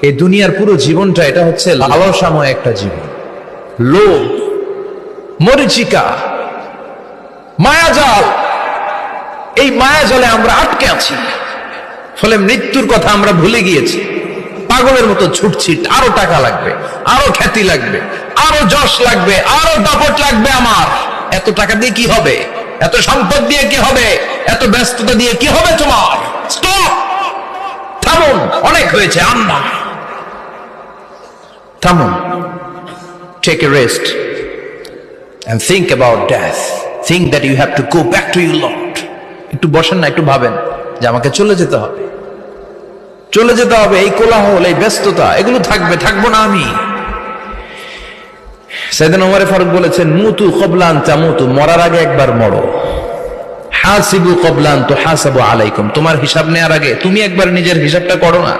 এই দুনিয়ার পুরো জীবনটা এটা হচ্ছে লালসাময় একটা জীবন, লোভ, মরিচিকা, মায়াজাল। এই মায়াজালে আমরা আটকে আছি, ফলে মৃত্যুর কথা আমরা ভুলে গিয়েছি। পাগলের মতো ছুটছি, আরো টাকা লাগবে, আরো খ্যাতি লাগবে, আরো যশ লাগবে, আরো দাপট লাগবে। আমার এত টাকা দিয়ে কি হবে? এত সম্পদ দিয়ে কি হবে? এত ব্যস্ততা দিয়ে কি হবে তোমার? স্টপ, থামুন, অনেক হয়েছে। আম্মা থামুন, take a rest and think about death. Think that you have to go back to your Lord. একটু বসেন না, একটু ভাবেন যে আমাকে চলে যেতে হবে, চলে যেতে হবে। এই কোলাহল, এই ব্যস্ততা, এগুলো থাকবে, থাকবো না আমি। সাইয়েদনা ওমর ফারুক বলেছেন, মুতু ক্বাবলা আন তামুতু, মরার আগে একবার মরো। হাসিবু ক্বাবলা আন তুহাসাবু আলাইকুম, তোমার হিসাব নেওয়ার আগে তুমি একবার নিজের হিসাবটা করো না।